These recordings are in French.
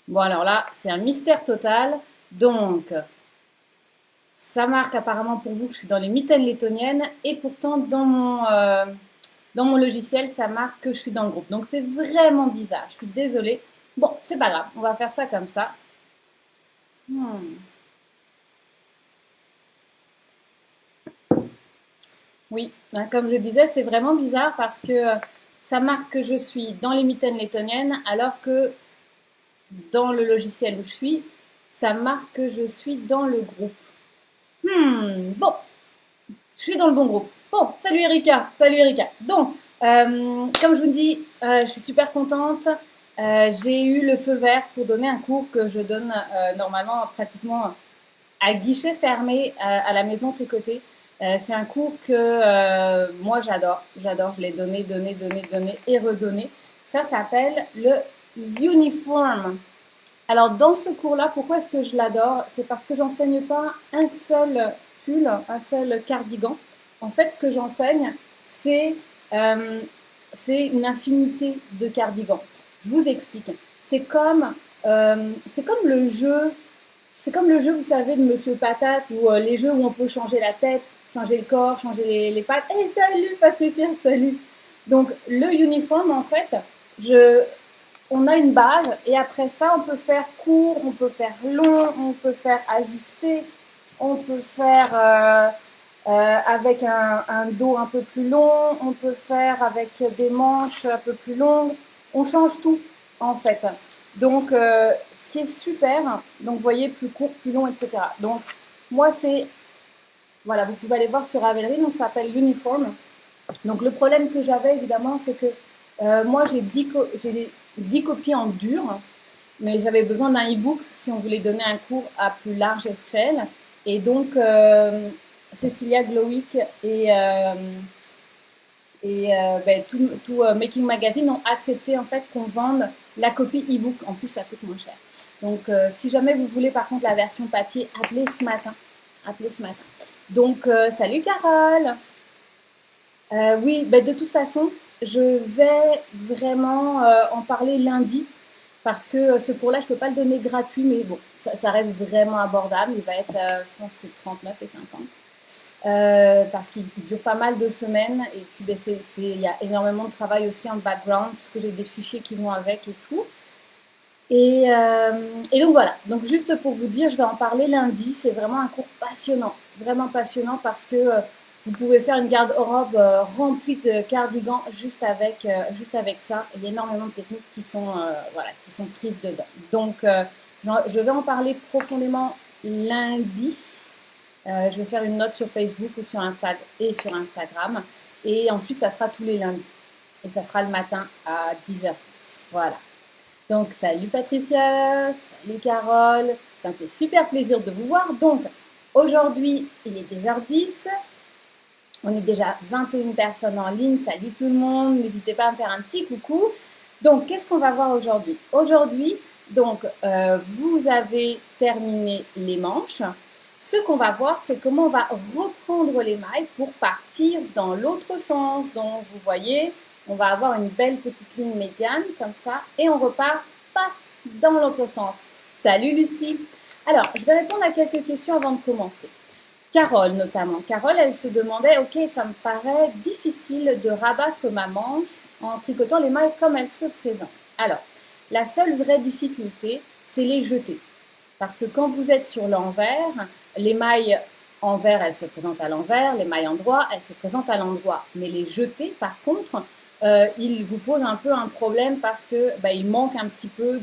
Bon, alors là, c'est un mystère total. Donc, ça marque apparemment pour vous que je suis dans les mitaines lettoniennes et pourtant dans mon logiciel, ça marque que je suis dans le groupe. Donc, c'est vraiment bizarre. Je suis désolée. Bon, c'est pas grave. On va faire ça comme ça. Hmm. Oui, hein, comme je disais, c'est vraiment bizarre parce que ça marque que je suis dans les mitaines lettoniennes alors que dans le logiciel où je suis, ça marque que je suis dans le groupe. Bon, je suis dans le bon groupe. Bon, salut Erika, salut Erika. Donc, comme je vous dis, je suis super contente. J'ai eu le feu vert pour donner un cours que je donne normalement pratiquement à guichet fermé à la maison tricotée. C'est un cours que moi j'adore. J'adore, je l'ai donné et redonné. Ça s'appelle le uniform. Alors, dans ce cours-là, pourquoi est-ce que je l'adore? C'est parce que j'enseigne pas un seul pull, un seul cardigan. En fait, ce que j'enseigne, c'est euh, c'est une infinité de cardigans. Je vous explique. C'est comme le jeu, c'est comme le jeu, vous savez, de Monsieur Patate, ou les jeux où on peut changer la tête, changer le corps, changer les pattes. Hey, salut Patricia, salut. Donc, le uniforme, en fait, je, on a une base et après ça, on peut faire court, on peut faire long, on peut faire ajusté, on peut faire avec un dos un peu plus long, on peut faire avec des manches un peu plus longues. On change tout en fait. Donc, ce qui est super, donc vous voyez, plus court, plus long, etc. Donc, moi, c'est, voilà, vous pouvey aller voir sur Ravelry, donc ça s'appelle l'uniforme. Donc, le problème que j'avais, évidemment, c'est que moi, j'ai 10 copies en dur, mais j'avais besoin d'un e-book si on voulait donner un cours à plus large échelle. Et donc, Cecilia Glowick et Making Magazine ont accepté en fait qu'on vende la copie e-book. En plus, ça coûte moins cher. Donc, si jamais vous voulez par contre la version papier, appelez ce matin. Appelez ce matin. Donc, salut Carole. Oui, ben de toute façon, je vais vraiment en parler lundi parce que ce cours-là, je ne peux pas le donner gratuit, mais bon, ça reste vraiment abordable. Il va être, je pense, c'est 39 et 50 parce qu'il dure pas mal de semaines et puis ben, il y a énormément de travail aussi en background puisque j'ai des fichiers qui vont avec et tout. Et donc voilà, donc juste pour vous dire, je vais en parler lundi, c'est vraiment un cours passionnant, vraiment passionnant parce que vous pouvez faire une garde-robe remplie de cardigans juste avec ça. Il y a énormément de techniques qui sont, voilà, qui sont prises dedans. Donc je vais en parler profondément lundi. Je vais faire une note sur Facebook ou sur Instagram. Et ensuite, ça sera tous les lundis. Et ça sera le matin à 10h. Voilà. Donc, salut Patricia, salut Carole, ça me fait super plaisir de vous voir. Donc, aujourd'hui, il est 10h10, on est déjà 21 personnes en ligne, salut tout le monde, n'hésitez pas à me faire un petit coucou. Donc, qu'est-ce qu'on va voir aujourd'hui? Aujourd'hui, donc, vous avez terminé les manches. Ce qu'on va voir, c'est comment on va reprendre les mailles pour partir dans l'autre sens. Donc, vous voyez, on va avoir une belle petite ligne médiane comme ça et on repart paf dans l'autre sens. Salut Lucie. Alors, je vais répondre à quelques questions avant de commencer. Carole notamment. Carole, elle se demandait, ok, ça me paraît difficile de rabattre ma manche en tricotant les mailles comme elles se présentent. Alors, la seule vraie difficulté, c'est les jeter. Parce que quand vous êtes sur l'envers, les mailles envers, elles se présentent à l'envers, les mailles endroit, elles se présentent à l'endroit. Mais les jeter, par contre, ils vous posent un peu un problème parce que il manque un petit peu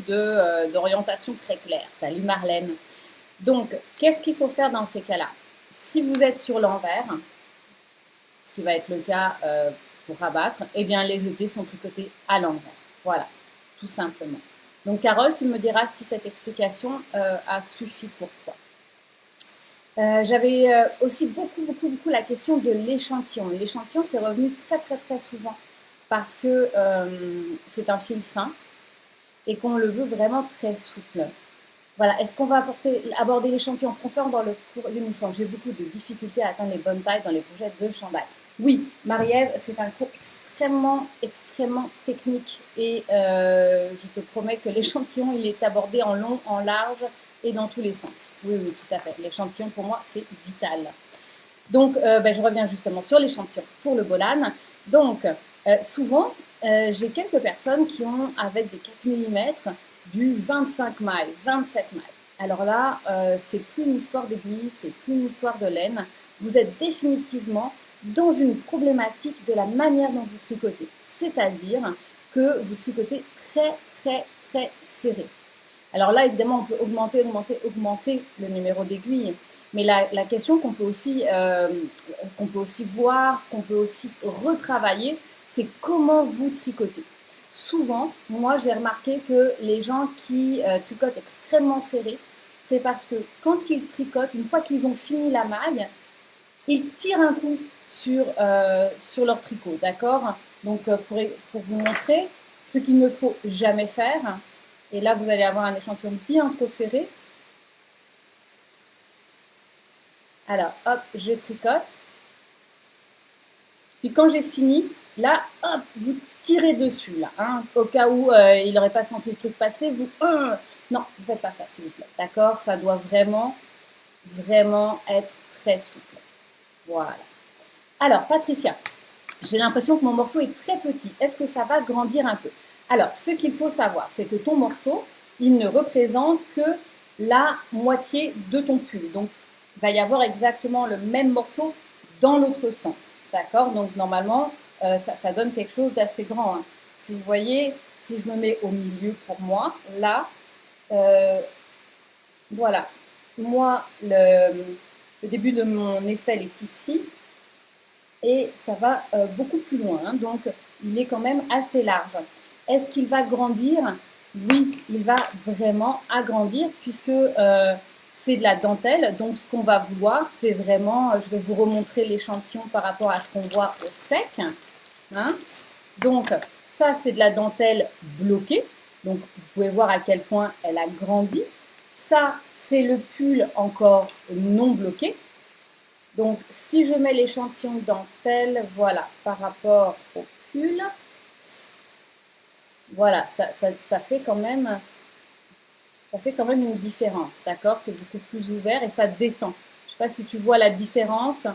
d'orientation très claire. Salut Marlène. Donc, qu'est-ce qu'il faut faire dans ces cas-là? Si vous êtes sur l'envers, ce qui va être le cas pour rabattre, eh bien les jetés sont tricotés à l'envers. Voilà, tout simplement. Donc Carole, tu me diras si cette explication a suffi pour toi. J'avais aussi beaucoup la question de l'échantillon. L'échantillon, c'est revenu très souvent parce que c'est un fil fin et qu'on le veut vraiment très souple. Voilà, est-ce qu'on va aborder l'échantillon profond dans le cours uniforme? J'ai beaucoup de difficultés à atteindre les bonnes tailles dans les pochettes de chandail. Oui, Marie-Ève, c'est un cours extrêmement, extrêmement technique et je te promets que l'échantillon, il est abordé en long, en large et dans tous les sens. Oui, oui, tout à fait. L'échantillon, pour moi, c'est vital. Donc, ben, je reviens justement sur l'échantillon pour le Bolan. Donc, souvent, j'ai quelques personnes qui ont, avec des 4 mm, du 25 mailles, 27 mailles. Alors là, c'est plus une histoire d'aiguille, c'est plus une histoire de laine. Vous êtes définitivement dans une problématique de la manière dont vous tricotez. C'est-à-dire que vous tricotez très, très, très serré. Alors là, évidemment, on peut augmenter le numéro d'aiguille. Mais la question qu'on peut aussi voir, ce qu'on peut aussi retravailler, c'est comment vous tricotez. Souvent, moi, j'ai remarqué que les gens qui tricotent extrêmement serré, c'est parce que quand ils tricotent, une fois qu'ils ont fini la maille, ils tirent un coup sur leur tricot, d'accord? Donc, pour vous montrer ce qu'il ne faut jamais faire, et là, vous allez avoir un échantillon bien trop serré. Alors, hop, je tricote. Puis quand j'ai fini, là, hop, vous tirez dessus, là, hein, au cas où il n'aurait pas senti le truc passer, non, vous faites pas ça, s'il vous plaît, d'accord? Ça doit vraiment, vraiment être très souple. Voilà. Alors, Patricia, j'ai l'impression que mon morceau est très petit. Est-ce que ça va grandir un peu? Alors, ce qu'il faut savoir, c'est que ton morceau, il ne représente que la moitié de ton pull. Donc, il va y avoir exactement le même morceau dans l'autre sens. D'accord? Donc, normalement, ça donne quelque chose d'assez grand, hein. Si vous voyez, si je me mets au milieu pour moi, là, euh, voilà. Moi, le début de mon aisselle est ici et ça va beaucoup plus loin, hein, donc il est quand même assez large. Est-ce qu'il va grandir? Oui, il va vraiment agrandir puisque c'est de la dentelle. Donc ce qu'on va vouloir, c'est vraiment, je vais vous remontrer l'échantillon par rapport à ce qu'on voit au sec, hein. Donc ça, c'est de la dentelle bloquée. Donc vous pouvez voir à quel point elle a grandi. Ça, c'est le pull encore non bloqué. Donc, si je mets l'échantillon dentelle, voilà, par rapport au pull, voilà, ça fait quand même, une différence, d'accord? C'est beaucoup plus ouvert et ça descend. Je ne sais pas si tu vois la différence.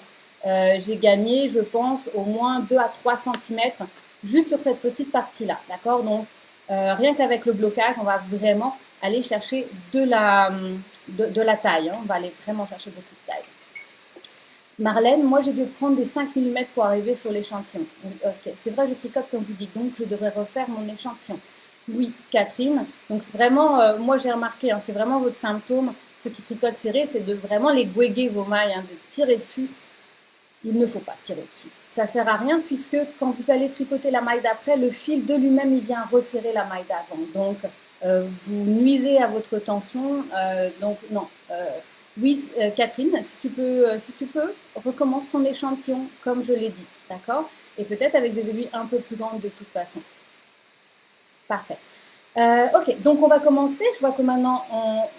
J'ai gagné, je pense, au moins 2 à 3 centimètres juste sur cette petite partie-là, d'accord? Donc, rien qu'avec le blocage, on va vraiment aller chercher de la taille, hein. On va aller vraiment chercher beaucoup de taille. Marlène, moi j'ai dû prendre des 5 mm pour arriver sur l'échantillon. Ok, c'est vrai, je tricote comme vous dites, donc je devrais refaire mon échantillon. Oui, Catherine. Donc vraiment, moi j'ai remarqué, hein, c'est vraiment votre symptôme, ceux qui tricotent serré, c'est de vraiment les gouéguer vos mailles, hein, de tirer dessus. Il ne faut pas tirer dessus. Ça sert à rien puisque quand vous allez tricoter la maille d'après, le fil de lui-même, il vient resserrer la maille d'avant. Donc, vous nuisez à votre tension. Donc, non. Oui, Catherine, si tu peux, recommence ton échantillon comme je l'ai dit, d'accord? Et peut-être avec des aiguilles un peu plus grandes de toute façon. Parfait. Ok, donc on va commencer. Je vois que maintenant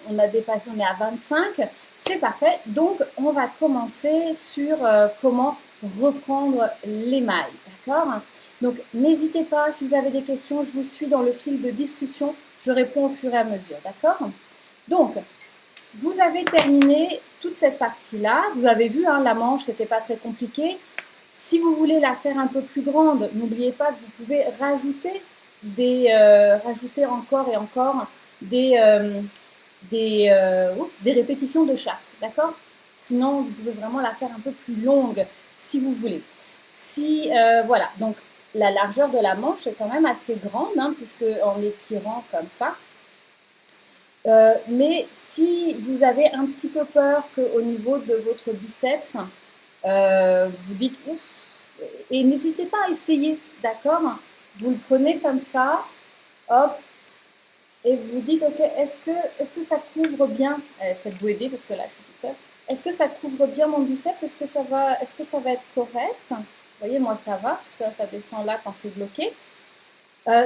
on a dépassé, on est à 25. C'est parfait. Donc on va commencer sur comment reprendre les mailles. D'accord? Donc n'hésitez pas, si vous avez des questions, je vous suis dans le fil de discussion. Je réponds au fur et à mesure. D'accord? Donc, vous avez terminé toute cette partie-là. Vous avez vu, hein, la manche, c'était pas très compliqué. Si vous voulez la faire un peu plus grande, n'oubliez pas que vous pouvez rajouter encore et encore des répétitions de chaque, d'accord? Sinon, vous pouvez vraiment la faire un peu plus longue si vous voulez. Voilà, donc la largeur de la manche est quand même assez grande, hein, puisque en l'étirant comme ça. Mais si vous avez un petit peu peur qu'au niveau de votre biceps, vous dites ouf, et n'hésitez pas à essayer, d'accord? Vous le prenez comme ça, hop, et vous dites ok, est-ce que ça couvre bien? Faites-vous aider parce que là je suis toute seule. Est-ce que ça couvre bien mon biceps? Est-ce que ça va être correct? Vous voyez, moi ça va, ça descend là quand c'est bloqué.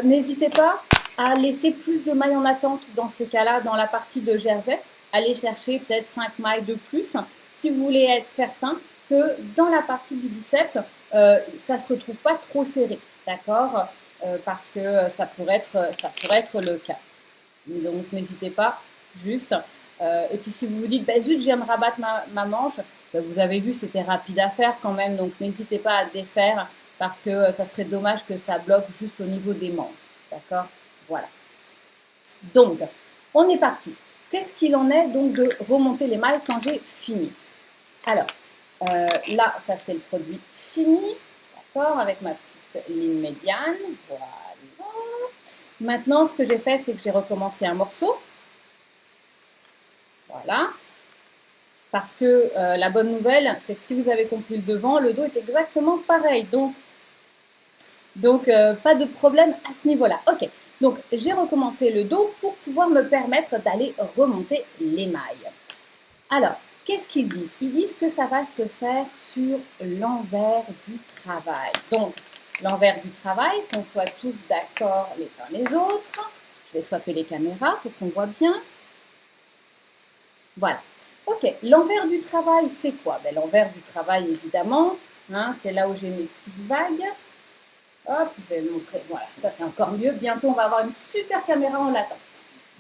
N'hésitez pas à laisser plus de mailles en attente dans ces cas-là, dans la partie de jersey. Allez chercher peut-être 5 mailles de plus si vous voulez être certain que dans la partie du biceps, ça ne se retrouve pas trop serré, d'accord, parce que ça pourrait être le cas. Donc n'hésitez pas, juste. Et puis si vous vous dites, bah, zut, je viens de rabattre ma manche, bah, vous avez vu, c'était rapide à faire quand même, donc n'hésitez pas à défaire parce que ça serait dommage que ça bloque juste au niveau des manches. D'accord? Voilà. Donc, on est parti. Qu'est-ce qu'il en est donc de remonter les mailles quand j'ai fini? Alors, là, ça c'est le produit fini, d'accord, avec ma petite ligne médiane. Voilà. Maintenant, ce que j'ai fait, c'est que j'ai recommencé un morceau. Voilà. Parce que la bonne nouvelle, c'est que si vous avez compris le devant, le dos est exactement pareil. Donc pas de problème à ce niveau-là. Ok, donc j'ai recommencé le dos pour pouvoir me permettre d'aller remonter les mailles. Alors, qu'est-ce qu'ils disent? Ils disent que ça va se faire sur l'envers du travail. Donc, l'envers du travail, qu'on soit tous d'accord les uns les autres. Je vais swapper les caméras pour qu'on voit bien. Voilà. Ok, l'envers du travail, c'est quoi? Ben, l'envers du travail, évidemment, hein, c'est là où j'ai mes petites vagues. Hop, je vais montrer. Voilà, ça c'est encore mieux. Bientôt, on va avoir une super caméra en latin.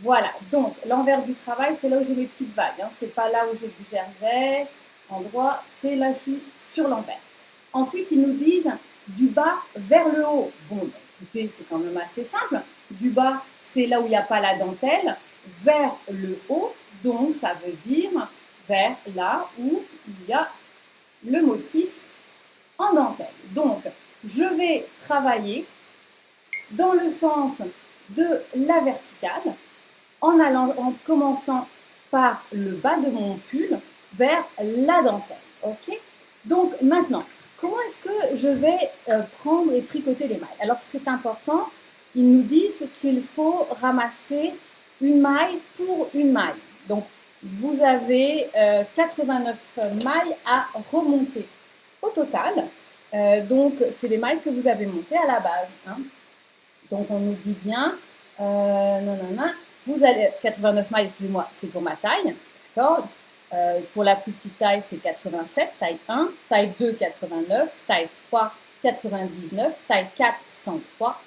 Voilà, donc l'envers du travail, c'est là où j'ai mes petites vagues. Hein. C'est pas là où j'ai du jersey, endroit, c'est là où je suis sur l'envers. Ensuite, ils nous disent du bas vers le haut. Bon, ben, écoutez, c'est quand même assez simple. Du bas, c'est là où il n'y a pas la dentelle. Vers le haut, donc ça veut dire vers là où il y a le motif en dentelle. Donc, je vais travailler dans le sens de la verticale en commençant par le bas de mon pull vers la dentelle. Ok? Donc maintenant, comment est-ce que je vais prendre et tricoter les mailles? Alors c'est important, ils nous disent qu'il faut ramasser une maille pour une maille. Donc vous avez 89 mailles à remonter au total. Donc c'est les mailles que vous avez montées à la base. Hein. Donc on nous dit bien, non, non, non, vous allez, 89 mailles, excusez-moi, c'est pour ma taille, d'accord. Pour la plus petite taille, c'est 87, taille 1, taille 2, 89, taille 3, 99, taille 4, 103,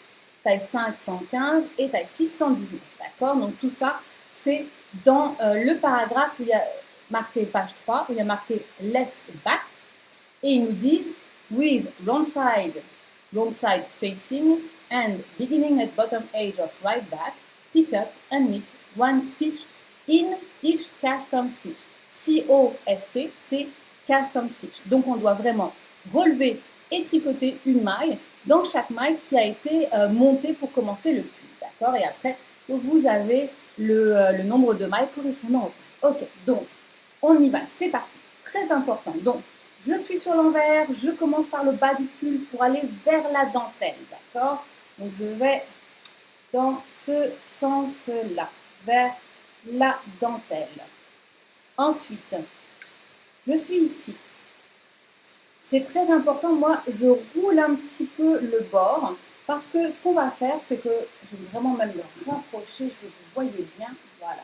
taille 5, 115 et taille 6, 119, d'accord. Donc tout ça, c'est dans le paragraphe où il y a marqué page 3, où il y a marqué left back, et ils nous disent with wrong side facing and beginning at bottom edge of right back, pick up and knit one stitch in each custom stitch. C-O-S-T, c'est custom stitch. Donc on doit vraiment relever et tricoter une maille dans chaque maille qui a été montée pour commencer le pull. D'accord? Et après, vous avez le nombre de mailles correspondant au taille. Ok, donc on y va, c'est parti. Très important. Donc, je suis sur l'envers, je commence par le bas du pull pour aller vers la dentelle, d'accord? Donc je vais dans ce sens-là, vers la dentelle. Ensuite, je suis ici. C'est très important, moi je roule un petit peu le bord parce que ce qu'on va faire, c'est que je vais vraiment même le rapprocher, je vais que vous voyez bien, voilà.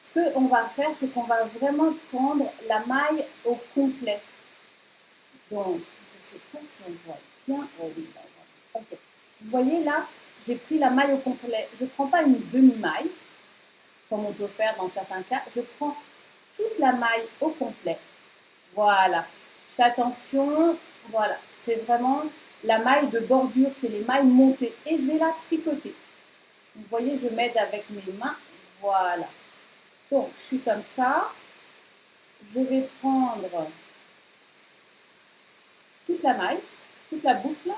Ce qu'on va faire, c'est qu'on va vraiment prendre la maille au complet. Donc, je ne sais pas si on voit bien. Oh oui, là, okay. Vous voyez là, j'ai pris la maille au complet. Je ne prends pas une demi-maille, comme on peut faire dans certains cas. Je prends toute la maille au complet. Voilà. Je fais attention. Voilà. C'est vraiment la maille de bordure, c'est les mailles montées. Et je vais la tricoter. Vous voyez, je m'aide avec mes mains. Voilà. Donc, je suis comme ça. Je vais prendre toute la maille, toute la boucle,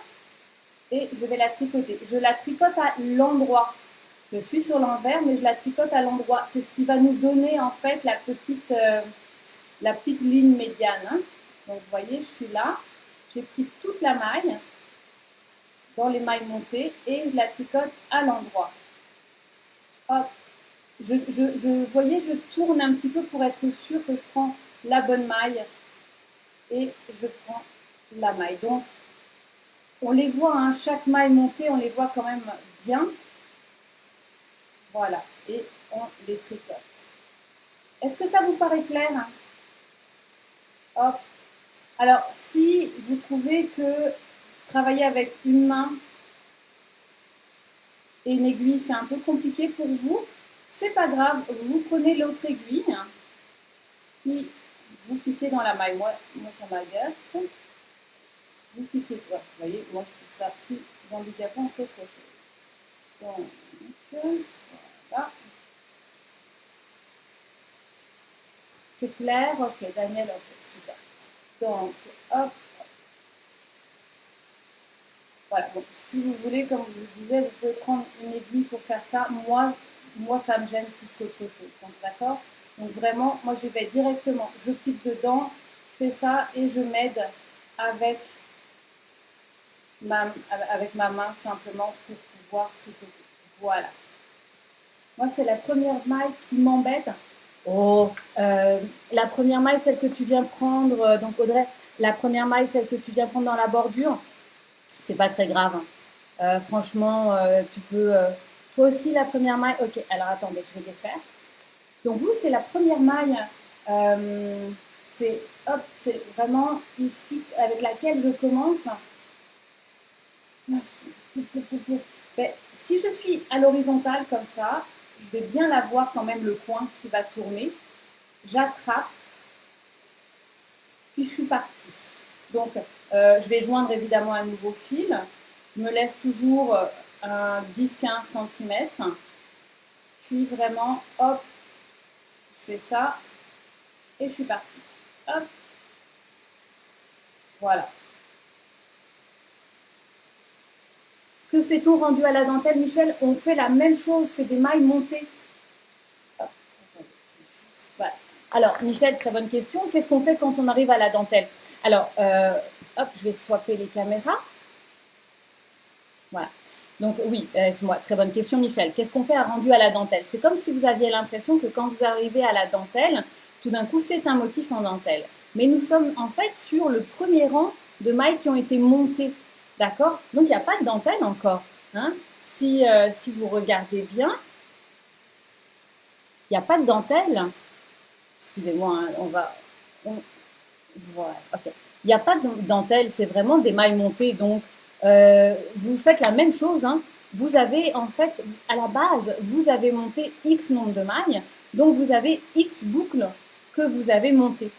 et je vais la tricoter. Je la tricote à l'endroit. Je suis sur l'envers, mais je la tricote à l'endroit. C'est ce qui va nous donner en fait la petite ligne médiane. Hein. Donc vous voyez, je suis là. J'ai pris toute la maille dans les mailles montées et je la tricote à l'endroit. Hop. Vous voyez, je tourne un petit peu pour être sûr que je prends la bonne maille et je prends la maille. Donc on les voit, hein, chaque maille montée, on les voit quand même bien. Voilà, et on les tricote. Est-ce que ça vous paraît clair? Hop, Alors, si vous trouvez que travailler avec une main et une aiguille, c'est un peu compliqué pour vous, c'est pas grave, vous prenez l'autre aiguille, puis vous piquez dans la maille. Moi ça m'agace. Vous piquez, ouais, vous voyez, moi je trouve ça plus handicapant qu'autre chose. Donc, voilà. C'est clair? Ok, Daniel, ok, super. Donc, hop, voilà. Donc, si vous voulez, comme je vous disais, vous pouvez prendre une aiguille pour faire ça. Moi ça me gêne plus qu'autre chose. Donc, d'accord? Donc, vraiment, moi, j'y vais directement. Je pique dedans, je fais ça et je m'aide avec avec ma main simplement pour pouvoir tricoter. Voilà. Moi, c'est la première maille qui m'embête. Oh, la première maille, celle que tu viens prendre, donc Audrey, la première maille, celle que tu viens prendre dans la bordure, c'est pas très grave. Hein. Franchement, tu peux. Toi aussi, la première maille. Ok, alors attendez, je vais défaire. Donc, vous, c'est la première maille. C'est hop, c'est vraiment ici avec laquelle je commence. Ben, si je suis à l'horizontale comme ça, je vais bien la voir quand même le coin qui va tourner. J'attrape, puis je suis partie. Donc, je vais joindre évidemment un nouveau fil. Je me laisse toujours un 10-15 cm. Puis vraiment, hop, je fais ça et je suis partie. Hop, voilà. Que fait-on rendu à la dentelle, Michel? On fait la même chose, c'est des mailles montées. Hop, voilà. Alors, Michel, très bonne question. Qu'est-ce qu'on fait quand on arrive à la dentelle? Alors, hop, je vais swapper les caméras. Voilà. Donc oui, moi, très bonne question, Michel. Qu'est-ce qu'on fait à rendu à la dentelle? C'est comme si vous aviez l'impression que quand vous arrivez à la dentelle, tout d'un coup, c'est un motif en dentelle. Mais nous sommes en fait sur le premier rang de mailles qui ont été montées. D'accord? Donc il n'y a pas de dentelle encore. Hein? Si vous regardez bien, il n'y a pas de dentelle. Excusez-moi, hein, voilà, ok. Il n'y a pas de dentelle, c'est vraiment des mailles montées. Donc, vous faites la même chose. Hein. Vous avez, en fait, à la base, vous avez monté X nombre de mailles. Donc, vous avez X boucles que vous avez montées.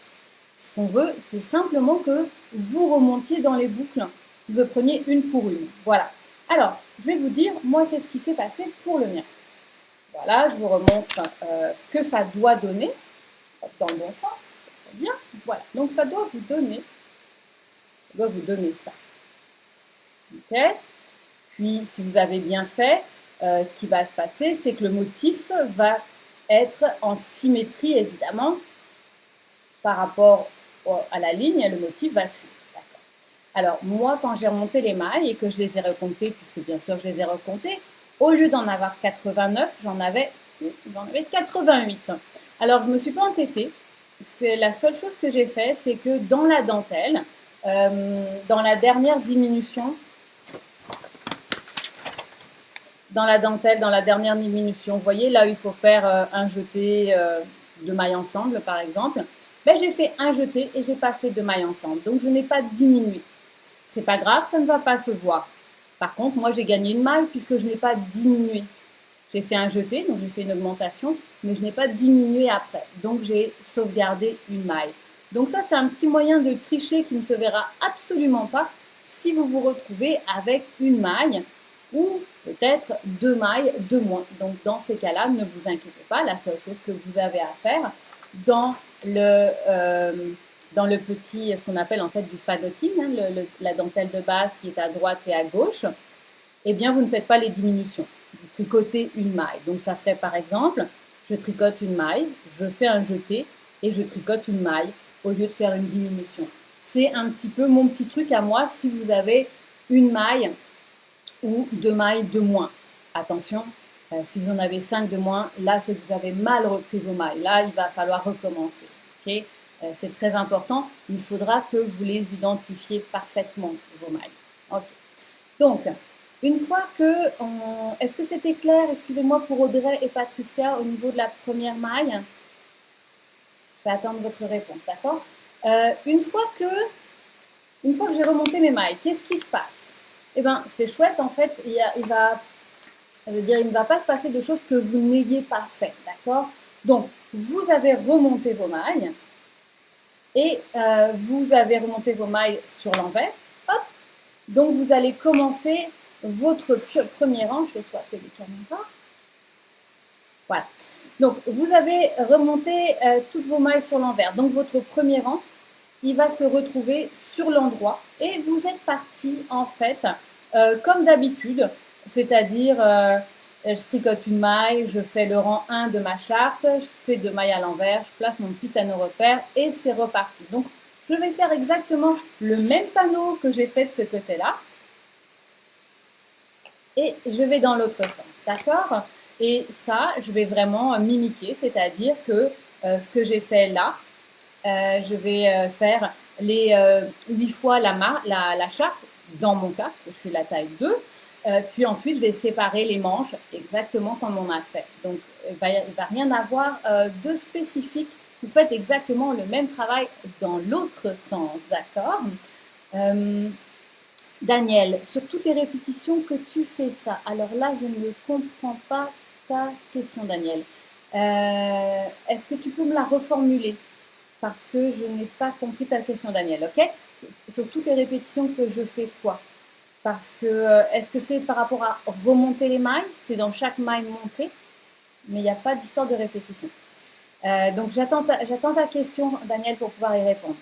Ce qu'on veut, c'est simplement que vous remontiez dans les boucles. Vous preniez une pour une. Voilà. Alors, je vais vous dire, moi, qu'est-ce qui s'est passé pour le mien. Voilà, je vous remontre ce que ça doit donner dans le bon sens. Très bien. Voilà. Donc, ça doit vous donner ça. Ok. Puis, si vous avez bien fait, ce qui va se passer, c'est que le motif va être en symétrie, évidemment, par rapport à la ligne, et le motif va suivre. Alors, moi, quand j'ai remonté les mailles et que je les ai recomptées, puisque bien sûr je les ai recomptées, au lieu d'en avoir 89, j'en avais 88. Alors, je ne me suis pas entêtée. La seule chose que j'ai fait, c'est que dans la dentelle, dans la dernière diminution, dans la dentelle, dans la dernière diminution, vous voyez là où il faut faire un jeté de mailles ensemble, par exemple, ben, j'ai fait un jeté et j'ai pas fait de mailles ensemble. Donc, je n'ai pas diminué. C'est pas grave, ça ne va pas se voir. Par contre, moi, j'ai gagné une maille puisque je n'ai pas diminué. J'ai fait un jeté, donc j'ai fait une augmentation, mais je n'ai pas diminué après. Donc, j'ai sauvegardé une maille. Donc ça, c'est un petit moyen de tricher qui ne se verra absolument pas si vous vous retrouvez avec une maille ou peut-être deux mailles de moins. Donc, dans ces cas-là, ne vous inquiétez pas. La seule chose que vous avez à faire dans le petit, ce qu'on appelle en fait du fadotine, hein, la dentelle de base qui est à droite et à gauche, eh bien, vous ne faites pas les diminutions. Vous tricotez une maille. Donc, ça ferait par exemple, je tricote une maille, je fais un jeté et je tricote une maille au lieu de faire une diminution. C'est un petit peu mon petit truc à moi si vous avez une maille ou deux mailles de moins. Attention, si vous en avez 5 de moins, là, c'est que vous avez mal repris vos mailles. Là, il va falloir recommencer. Okay, c'est très important. Il faudra que vous les identifiez parfaitement, vos mailles. Okay. Donc, une fois que... Est-ce que c'était clair, excusez-moi, pour Audrey et Patricia au niveau de la première maille? Je vais attendre votre réponse, d'accord? Une fois que Une fois que j'ai remonté mes mailles, qu'est-ce qui se passe? Eh bien, c'est chouette, en fait, il ne va pas se passer de choses que vous n'ayez pas fait, d'accord? Donc, vous avez remonté vos mailles et vous avez remonté vos mailles sur l'envers. Hop. Donc, vous allez commencer votre premier rang. Je vais swapper les caméras. Voilà. Donc, vous avez remonté toutes vos mailles sur l'envers. Donc, votre premier rang, il va se retrouver sur l'endroit et vous êtes parti, en fait, comme d'habitude, c'est-à-dire je tricote une maille, je fais le rang 1 de ma charte, je fais 2 mailles à l'envers, je place mon petit anneau repère et c'est reparti. Donc, je vais faire exactement le même panneau que j'ai fait de ce côté-là et je vais dans l'autre sens, d'accord? Et ça, je vais vraiment mimiquer, c'est-à-dire que ce que j'ai fait là, je vais faire les 8 fois la charte, dans mon cas, parce que je suis la taille 2. Puis ensuite, je vais séparer les manches exactement comme on a fait. Donc, il va rien avoir de spécifique. Vous faites exactement le même travail dans l'autre sens, d'accord? Daniel, sur toutes les répétitions que tu fais ça. Alors là, je ne comprends pas ta question, Daniel. Est-ce que tu peux me la reformuler? Parce que je n'ai pas compris ta question, Daniel, ok? Sur toutes les répétitions que je fais quoi? Parce que, est-ce que c'est par rapport à remonter les mailles? C'est dans chaque maille montée, mais il n'y a pas d'histoire de répétition. Donc, j'attends ta question, Daniel, pour pouvoir y répondre.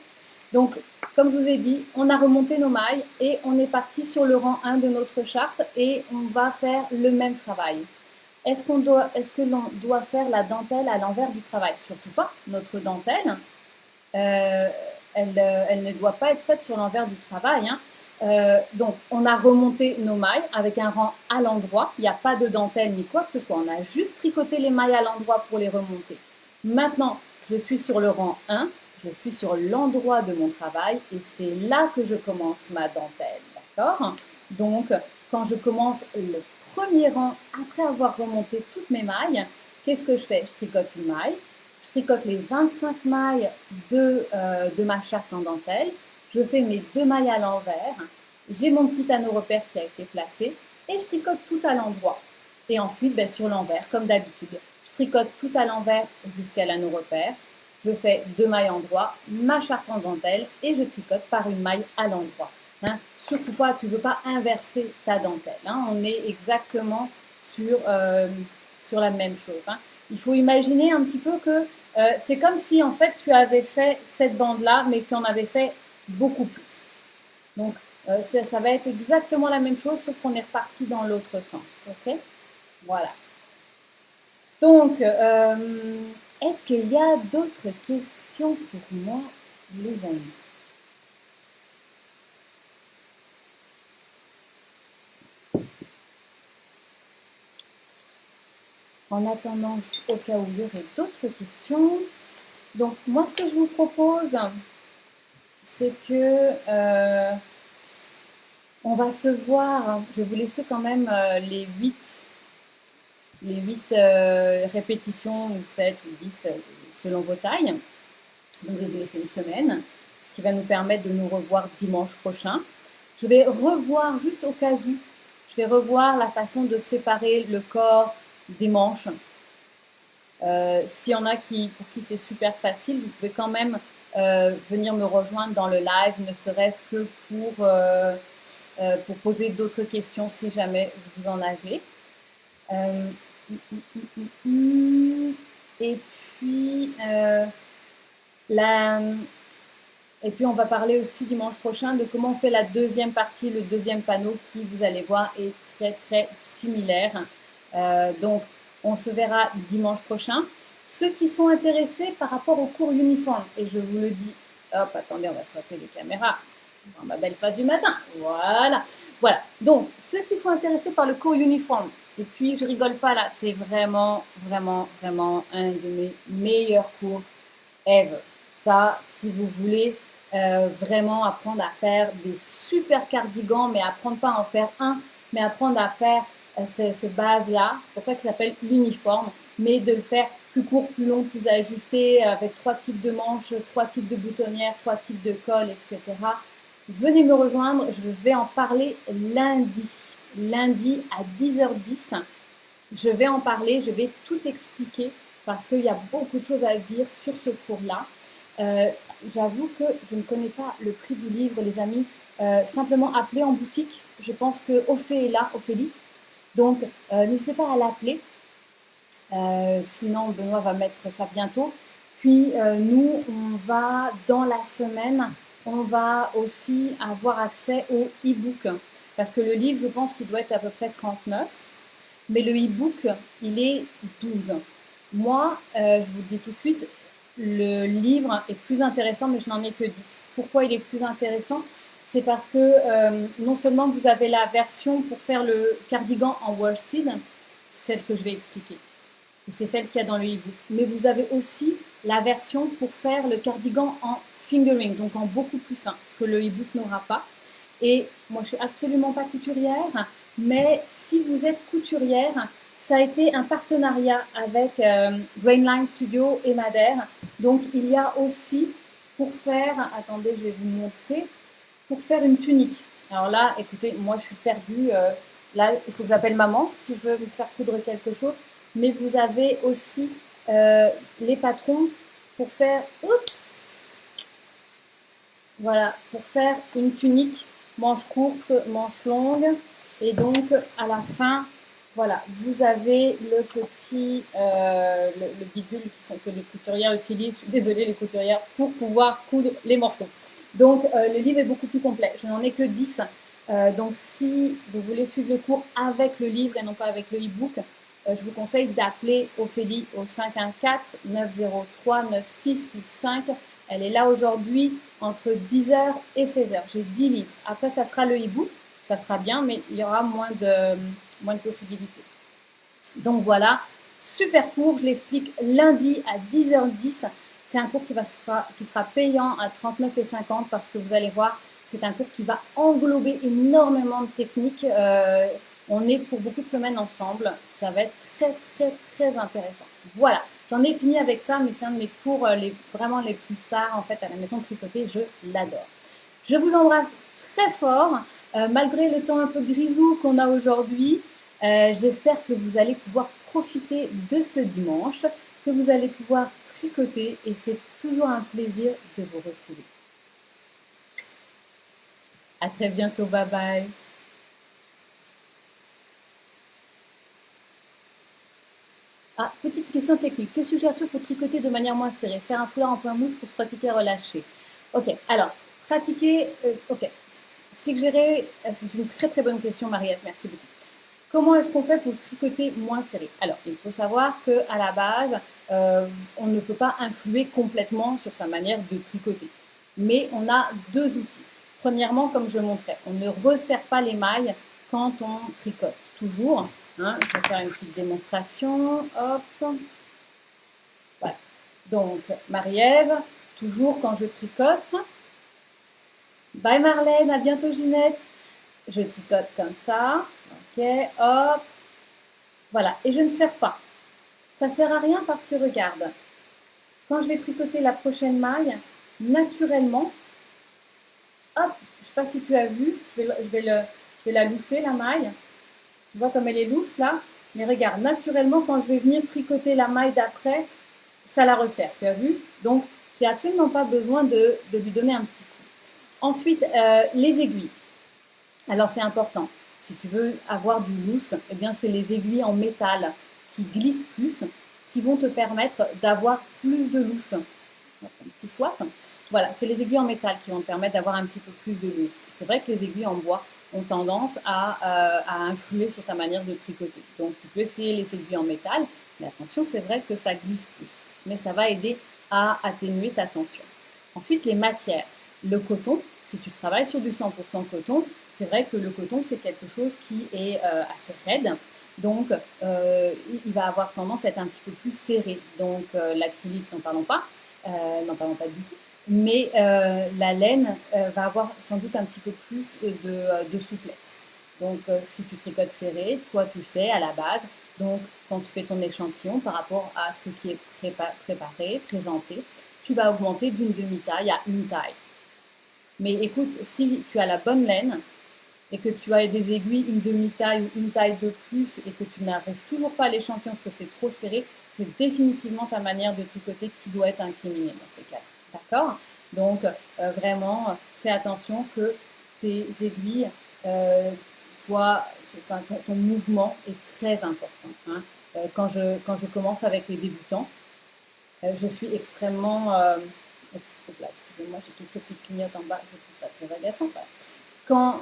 Donc, comme je vous ai dit, on a remonté nos mailles et on est parti sur le rang 1 de notre charte et on va faire le même travail. Est-ce que l'on doit faire la dentelle à l'envers du travail? Surtout pas. Notre dentelle, elle ne doit pas être faite sur l'envers du travail, hein. Donc, on a remonté nos mailles avec un rang à l'endroit. Il n'y a pas de dentelle ni quoi que ce soit. On a juste tricoté les mailles à l'endroit pour les remonter. Maintenant, je suis sur le rang 1. Je suis sur l'endroit de mon travail et c'est là que je commence ma dentelle. D'accord? Donc, quand je commence le premier rang, après avoir remonté toutes mes mailles, qu'est-ce que je fais? Je tricote une maille. Je tricote les 25 mailles de ma charte en dentelle. Je fais mes 2 mailles à l'envers. J'ai mon petit anneau repère qui a été placé et je tricote tout à l'endroit. Et ensuite, ben, sur l'envers, comme d'habitude, je tricote tout à l'envers jusqu'à l'anneau repère. Je fais 2 mailles en droit, ma charte en dentelle et je tricote par une maille à l'endroit. Hein, surtout pas, tu ne veux pas inverser ta dentelle. Hein, on est exactement sur la même chose. Hein. Il faut imaginer un petit peu que c'est comme si en fait tu avais fait cette bande-là, mais que tu en avais fait beaucoup plus. Donc ça va être exactement la même chose, sauf qu'on est reparti dans l'autre sens. Ok? Voilà. Donc, est-ce qu'il y a d'autres questions pour moi, les amis? En attendant, au cas où il y aurait d'autres questions. Donc, moi, ce que je vous propose, c'est que on va se voir. Je vais vous laisser quand même les 8 répétitions, ou 7 ou 10, selon vos tailles. Donc, je vais vous laisser une semaine, ce qui va nous permettre de nous revoir dimanche prochain. Je vais revoir, juste au cas où, je vais revoir la façon de séparer le corps des manches. S'il y en a pour qui c'est super facile, vous pouvez quand même venir me rejoindre dans le live, ne serait-ce que pour poser d'autres questions si jamais vous en avez. Et puis, et puis, on va parler aussi dimanche prochain de comment on fait la deuxième partie, le deuxième panneau qui, vous allez voir, est très, très similaire. Donc, on se verra dimanche prochain. Ceux qui sont intéressés par rapport au cours uniforme, et je vous le dis, hop, attendez, on va swapper les caméras dans ma belle face du matin. Voilà. Voilà. Donc, ceux qui sont intéressés par le cours uniforme, et puis je rigole pas là, c'est vraiment, vraiment, vraiment un de mes meilleurs cours ever. Ça, si vous voulez vraiment apprendre à faire des super cardigans, mais apprendre pas à en faire un, mais apprendre à faire ce base-là, c'est pour ça qu'il s'appelle l'uniforme, mais de le faire plus court, plus long, plus ajusté, avec 3 types de manches, 3 types de boutonnières, 3 types de cols, etc. venez me rejoindre, je vais en parler lundi. Lundi à 10h10, je vais en parler, je vais tout expliquer parce qu'il y a beaucoup de choses à dire sur ce cours-là. Euh, J'avoue que je ne connais pas le prix du livre, les amis. Simplement appelez en boutique. Je pense que Ophélie est là, Ophélie. Donc, n'hésitez pas à l'appeler. Sinon, Benoît va mettre ça bientôt. Puis, nous, on va, dans la semaine, on va aussi avoir accès au e-book. Parce que le livre, je pense qu'il doit être à peu près 39. Mais le e-book, il est 12. Moi, je vous le dis tout de suite, le livre est plus intéressant, mais je n'en ai que 10. Pourquoi il est plus intéressant? C'est parce que non seulement vous avez la version pour faire le cardigan en worsted, celle que je vais expliquer, et c'est celle qu'il y a dans le e-book, mais vous avez aussi la version pour faire le cardigan en fingering, donc en beaucoup plus fin, ce que le e-book n'aura pas. Et moi, je suis absolument pas couturière, mais si vous êtes couturière, ça a été un partenariat avec Grainline Studio et Madère. Donc, il y a aussi pour faire, attendez, je vais vous montrer, pour faire une tunique. Alors là, écoutez, moi, je suis perdue. Là, il faut que j'appelle maman si je veux me faire coudre quelque chose. Mais vous avez aussi les patrons pour faire, oups, voilà, pour faire une tunique, manche courte, manche longue. Et donc, à la fin, voilà, vous avez le petit, le bidule que les couturières utilisent, je suis désolée les couturières, pour pouvoir coudre les morceaux. Donc, le livre est beaucoup plus complet. Je n'en ai que 10. Donc, si vous voulez suivre le cours avec le livre et non pas avec le e-book, je vous conseille d'appeler Ophélie au 514-903-9665. Elle est là aujourd'hui entre 10h et 16h. J'ai 10 livres. Après, ça sera le e-book. Ça sera bien, mais il y aura moins de possibilités. Donc voilà, super cours. Je l'explique lundi à 10h10. C'est un cours qui sera payant à 39,50 parce que vous allez voir, c'est un cours qui va englober énormément de techniques. On est pour beaucoup de semaines ensemble. Ça va être très, très, très intéressant. Voilà, j'en ai fini avec ça, mais c'est un de mes cours vraiment les plus stars en fait à la maison de tricoter. Je l'adore. Je vous embrasse très fort, malgré le temps un peu grisou qu'on a aujourd'hui. J'espère que vous allez pouvoir profiter de ce dimanche, que vous allez pouvoir tricoter et c'est toujours un plaisir de vous retrouver. À très bientôt, bye bye. Ah, petite question technique. Que suggères-tu pour tricoter de manière moins serrée? Faire un foulard en point mousse pour se pratiquer relâché. Ok, alors, pratiquer, ok. Suggérer, c'est une très très bonne question, Marie-Ève, merci beaucoup. Comment est-ce qu'on fait pour tricoter moins serré? Alors, il faut savoir qu'à la base, on ne peut pas influer complètement sur sa manière de tricoter. Mais on a deux outils. Premièrement, comme je montrais, on ne resserre pas les mailles quand on tricote. Toujours. Hein, je vais faire une petite démonstration. Hop. Voilà. Donc, Marie-Ève, toujours quand je tricote. Bye Marlène, à bientôt Ginette. Je tricote comme ça. Ok, hop. Voilà, et je ne serre pas. Ça ne sert à rien parce que regarde, quand je vais tricoter la prochaine maille, naturellement, hop, je ne sais pas si tu as vu, je vais la lousser la maille. Tu vois comme elle est lousse là? Mais regarde, naturellement, quand je vais venir tricoter la maille d'après, ça la resserre, tu as vu? Donc, j'ai absolument pas besoin de lui donner un petit coup. Ensuite, les aiguilles. Alors, c'est important. Si tu veux avoir du loose, eh bien, c'est les aiguilles en métal qui glissent plus, qui vont te permettre d'avoir plus de loose. Un petit swap. Voilà, c'est les aiguilles en métal qui vont te permettre d'avoir un petit peu plus de loose. C'est vrai que les aiguilles en bois ont tendance à influer sur ta manière de tricoter. Donc, tu peux essayer les aiguilles en métal, mais attention, c'est vrai que ça glisse plus. Mais ça va aider à atténuer ta tension. Ensuite, les matières. Le coton, si tu travailles sur du 100% coton, c'est vrai que le coton, c'est quelque chose qui est assez raide. Donc, il va avoir tendance à être un petit peu plus serré. Donc, l'acrylique, n'en parlons pas. N'en parlons pas du tout. Mais la laine va avoir sans doute un petit peu plus de souplesse. Donc, si tu tricotes serré, toi, tu sais, à la base, donc, quand tu fais ton échantillon par rapport à ce qui est préparé, présenté, tu vas augmenter d'une demi-taille à une taille. Mais écoute, si tu as la bonne laine et que tu as des aiguilles une demi-taille ou une taille de plus et que tu n'arrives toujours pas à l'échantillon parce que c'est trop serré, c'est définitivement ta manière de tricoter qui doit être incriminée dans ces cas. D'accord? Donc, vraiment, fais attention que tes aiguilles soient, enfin, ton mouvement est très important. Hein. Quand je commence avec les débutants, je suis extrêmement... excusez-moi, j'ai quelque chose qui clignote en bas, je trouve ça très agaçant. Voilà. Quand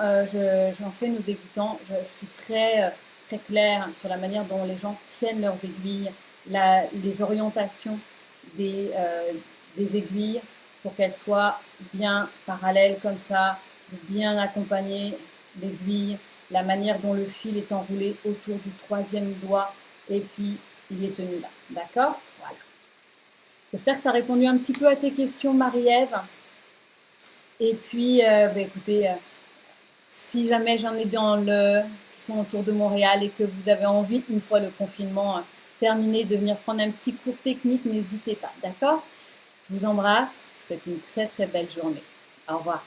j'enseigne aux débutants, je suis très claire sur la manière dont les gens tiennent leurs aiguilles, les orientations des aiguilles pour qu'elles soient bien parallèles comme ça, bien accompagnées l'aiguille, la manière dont le fil est enroulé autour du troisième doigt et puis il est tenu là. D'accord? Voilà. J'espère que ça a répondu un petit peu à tes questions, Marie-Ève. Et puis, écoutez, si jamais j'en ai qui sont autour de Montréal et que vous avez envie, une fois le confinement terminé, de venir prendre un petit cours technique, n'hésitez pas, d'accord? Je vous embrasse, je vous souhaite une très belle journée. Au revoir.